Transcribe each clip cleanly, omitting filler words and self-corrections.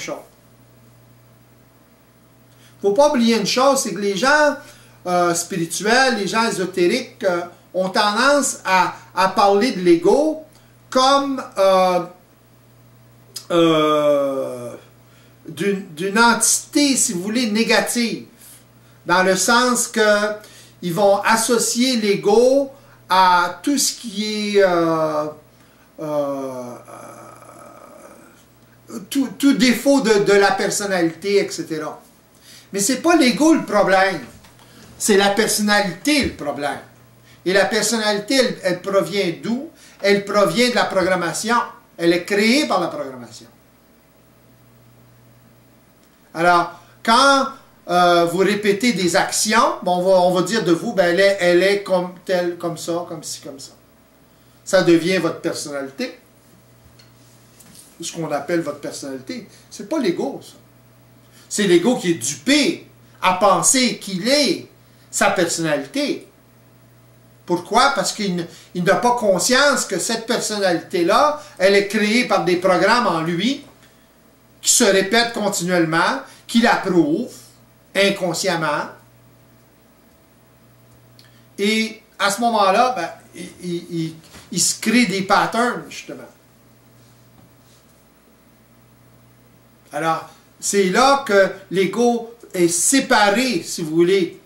chose. Il ne faut pas oublier une chose, c'est que les gens spirituels, les gens ésotériques ont tendance à parler de l'ego comme d'une entité, si vous voulez, négative, dans le sens qu'ils vont associer l'ego à tout ce qui est tout défaut de la personnalité, etc. Mais ce n'est pas l'ego le problème, c'est la personnalité le problème. Et la personnalité, elle provient d'où? Elle provient de la programmation. Elle est créée par la programmation. Alors, quand vous répétez des actions, bon, on va dire de vous, ben, elle est comme telle, comme ça, comme ci, comme ça. Ça devient votre personnalité. Ce qu'on appelle votre personnalité. C'est pas l'ego, ça. C'est l'ego qui est dupé à penser qu'il est sa personnalité. Pourquoi? Parce qu'il n'a pas conscience que cette personnalité-là, elle est créée par des programmes en lui qui se répètent continuellement, qui l'approuvent inconsciemment. Et à ce moment-là, ben, il se crée des patterns, justement. Alors, c'est là que l'ego est séparé, si vous voulez,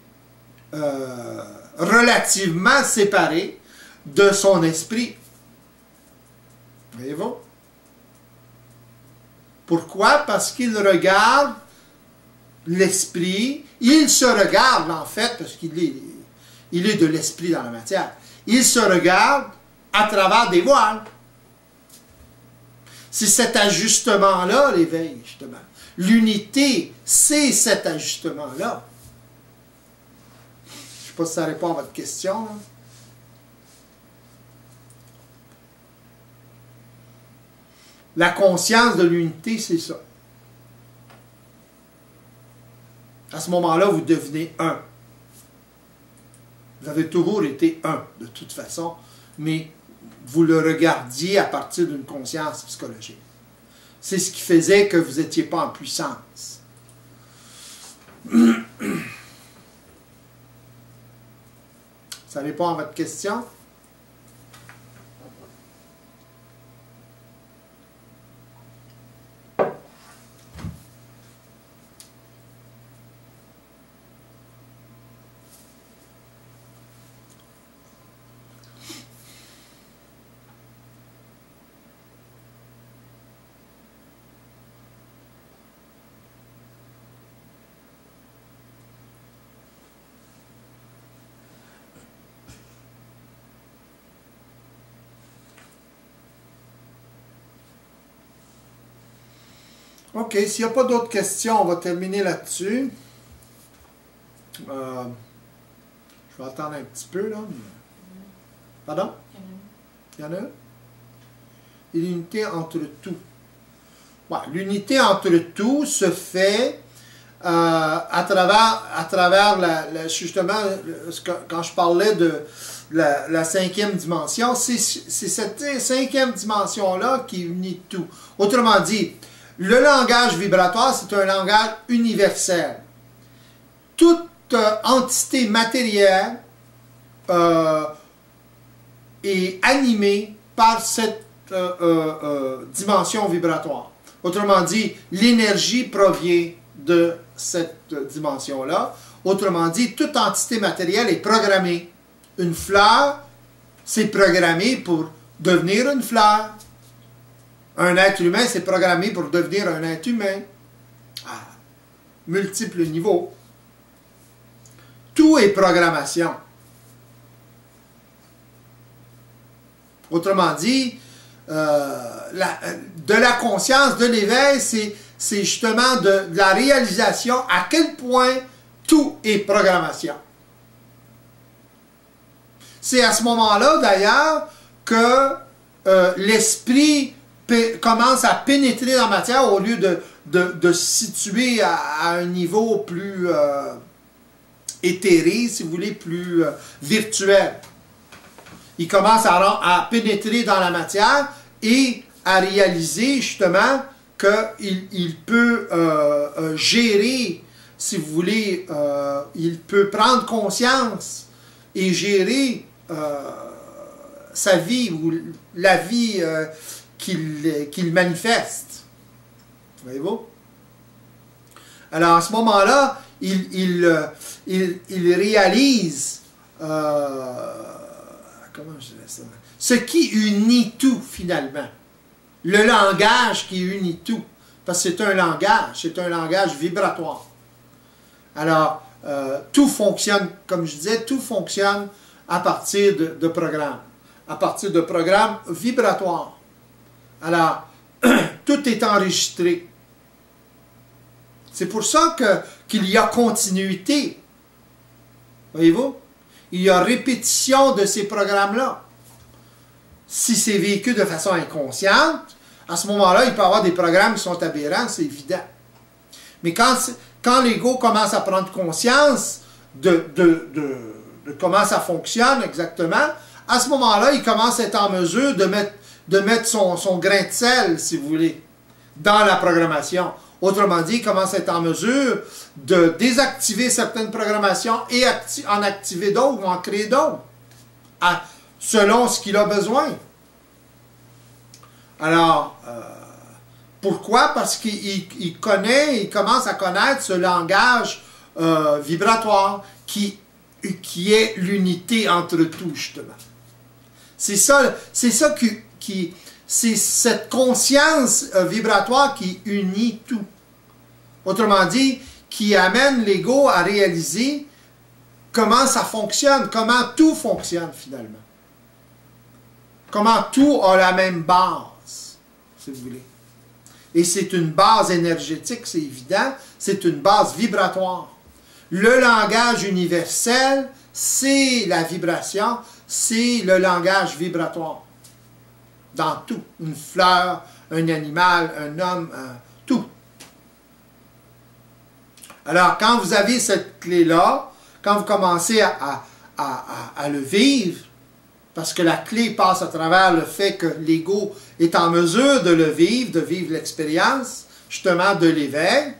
relativement séparé de son esprit. Voyez-vous? Pourquoi? Parce qu'il regarde l'esprit, il se regarde en fait, parce qu'il est de l'esprit dans la matière, il se regarde à travers des voiles. C'est cet ajustement-là, l'éveil, justement. L'unité, c'est cet ajustement-là. Je ne sais pas si ça répond à votre question. Là. La conscience de l'unité, c'est ça. À ce moment-là, vous devenez un. Vous avez toujours été un, de toute façon, mais vous le regardiez à partir d'une conscience psychologique. C'est ce qui faisait que vous n'étiez pas en puissance. Ça répond à votre question? OK, s'il n'y a pas d'autres questions, on va terminer là-dessus. Je vais attendre un petit peu, là. Pardon? Il y en a un? Et l'unité entre tout. Ouais, l'unité entre tout se fait à travers justement, quand je parlais de la cinquième dimension, c'est cette cinquième dimension-là qui unit tout. Autrement dit, le langage vibratoire, c'est un langage universel. Toute entité matérielle est animée par cette dimension vibratoire. Autrement dit, l'énergie provient de cette dimension-là. Autrement dit, toute entité matérielle est programmée. Une fleur, c'est programmé pour devenir une fleur. Un être humain, c'est programmé pour devenir un être humain. À multiples niveaux. Tout est programmation. Autrement dit, de la conscience, de l'éveil, c'est justement de la réalisation à quel point tout est programmation. C'est à ce moment-là, d'ailleurs, que l'esprit commence à pénétrer dans la matière au lieu de se situer à un niveau plus éthéré, si vous voulez, plus virtuel. Il commence à pénétrer dans la matière et à réaliser justement qu'il peut gérer, si vous voulez, il peut prendre conscience et gérer sa vie ou la vie qu'il manifeste. Voyez-vous? Alors, à ce moment-là, il réalise, comment je dirais ça, ce qui unit tout, finalement. Le langage qui unit tout. Parce que c'est un langage vibratoire. Alors, tout fonctionne, comme je disais, tout fonctionne à partir de programmes. À partir de programmes vibratoires. Alors, tout est enregistré. C'est pour ça qu'il y a continuité. Voyez-vous? Il y a répétition de ces programmes-là. Si c'est vécu de façon inconsciente, à ce moment-là, il peut y avoir des programmes qui sont aberrants, c'est évident. Mais quand l'ego commence à prendre conscience de comment ça fonctionne exactement, à ce moment-là, il commence à être en mesure de mettre son grain de sel, si vous voulez, dans la programmation. Autrement dit, il commence à être en mesure de désactiver certaines programmations et en activer d'autres ou en créer d'autres, selon ce qu'il a besoin. Alors, pourquoi? Parce qu'il connaît, il commence à connaître ce langage vibratoire qui est l'unité entre tout, justement. C'est cette conscience vibratoire qui unit tout. Autrement dit, qui amène l'ego à réaliser comment ça fonctionne, comment tout fonctionne finalement. Comment tout a la même base, si vous voulez. Et c'est une base énergétique, c'est évident, c'est une base vibratoire. Le langage universel, c'est la vibration, c'est le langage vibratoire. Dans tout. Une fleur, un animal, un homme, tout. Alors, quand vous avez cette clé-là, quand vous commencez à le vivre, parce que la clé passe à travers le fait que l'ego est en mesure de le vivre, de vivre l'expérience, justement, de l'éveil,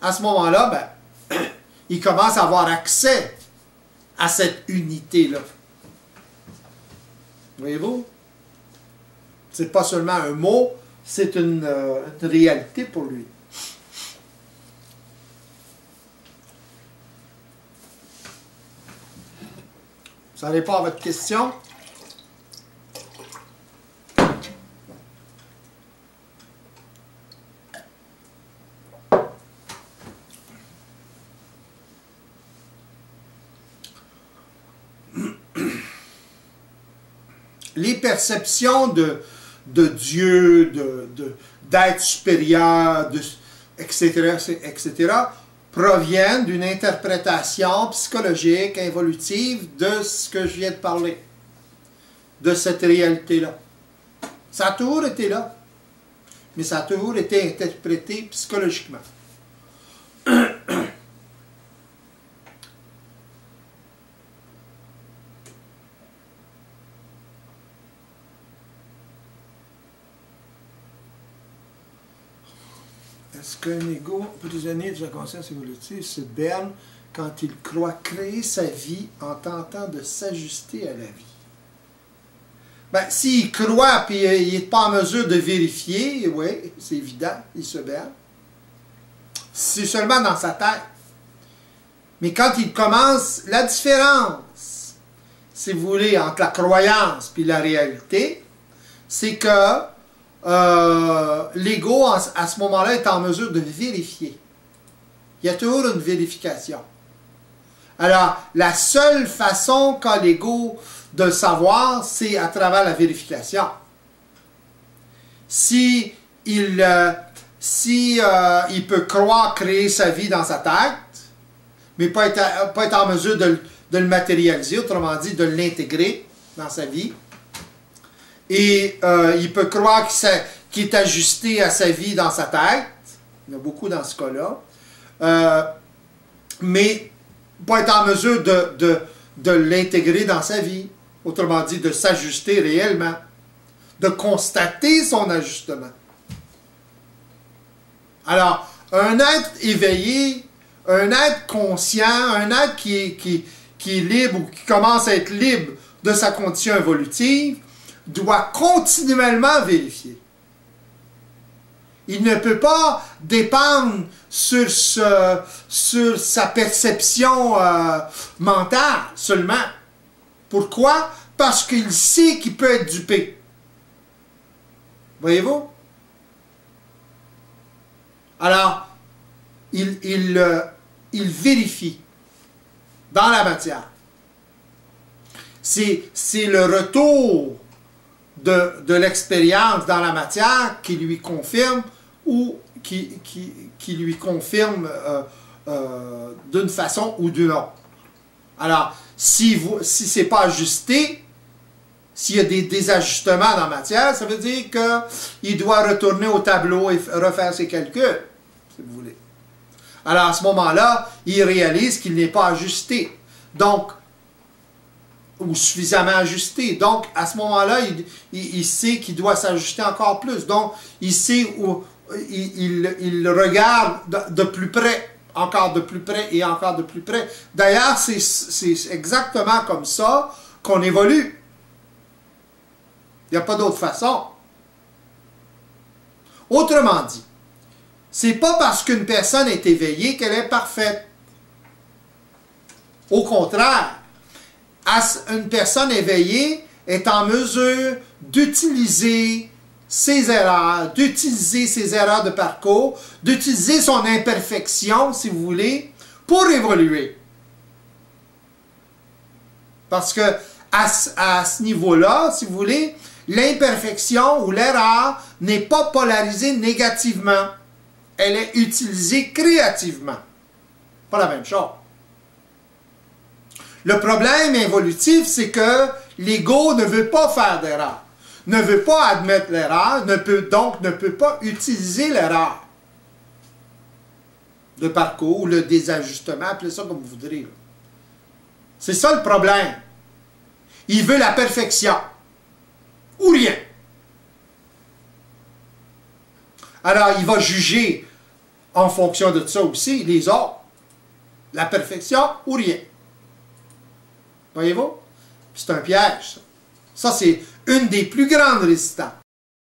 à ce moment-là, ben, il commence à avoir accès à cette unité-là. Voyez-vous? C'est pas seulement un mot, c'est une réalité pour lui. Ça répond à votre question? Les perceptions de Dieu, d'être supérieur, etc., proviennent d'une interprétation psychologique, évolutive de ce que je viens de parler, de cette réalité-là. Ça a toujours été là, mais ça a toujours été interprété psychologiquement. Est-ce qu'un ego prisonnier de sa conscience évolutive se berne quand il croit créer sa vie en tentant de s'ajuster à la vie? Ben, s'il croit et il n'est pas en mesure de vérifier, oui, c'est évident, il se berne. C'est seulement dans sa tête. Mais quand il commence, la différence, si vous voulez, entre la croyance et la réalité, c'est que l'ego, à ce moment-là, est en mesure de vérifier. Il y a toujours une vérification. Alors, la seule façon qu'a l'ego de le savoir, c'est à travers la vérification. Si il peut croire créer sa vie dans sa tête, mais pas être en mesure de le matérialiser, autrement dit, de l'intégrer dans sa vie, et il peut croire qu'il est ajusté à sa vie dans sa tête. Il y en a beaucoup dans ce cas-là. Mais pas être en mesure de l'intégrer dans sa vie. Autrement dit, de s'ajuster réellement. De constater son ajustement. Alors, un être éveillé, un être conscient, un être qui est libre ou qui commence à être libre de sa condition évolutive, doit continuellement vérifier. Il ne peut pas dépendre sur sa perception mentale seulement. Pourquoi? Parce qu'il sait qu'il peut être dupé. Voyez-vous? Alors, il vérifie dans la matière. C'est le retour de l'expérience dans la matière qui lui confirme ou qui lui confirme d'une façon ou d'une autre. Alors, si ce n'est pas ajusté, s'il y a des désajustements dans la matière, ça veut dire qu'il doit retourner au tableau et refaire ses calculs, si vous voulez. Alors, à ce moment-là, il réalise qu'il n'est pas ajusté. Donc, ou suffisamment ajusté. Donc, à ce moment-là, il sait qu'il doit s'ajuster encore plus. Donc, il sait où il regarde de plus près, encore de plus près et encore de plus près. D'ailleurs, c'est exactement comme ça qu'on évolue. Il n'y a pas d'autre façon. Autrement dit, c'est pas parce qu'une personne est éveillée qu'elle est parfaite. Au contraire, une personne éveillée est en mesure d'utiliser ses erreurs, de parcours, d'utiliser son imperfection, si vous voulez, pour évoluer. Parce que à ce niveau-là, si vous voulez, l'imperfection ou l'erreur n'est pas polarisée négativement. Elle est utilisée créativement. Pas la même chose. Le problème évolutif, c'est que l'ego ne veut pas faire d'erreur, ne veut pas admettre l'erreur, donc ne peut pas utiliser l'erreur de parcours ou le désajustement, appelez ça comme vous voudrez. C'est ça le problème. Il veut la perfection ou rien. Alors, il va juger en fonction de ça aussi les autres. La perfection ou rien. Voyez-vous? C'est un piège, ça. Ça, c'est une des plus grandes résistances.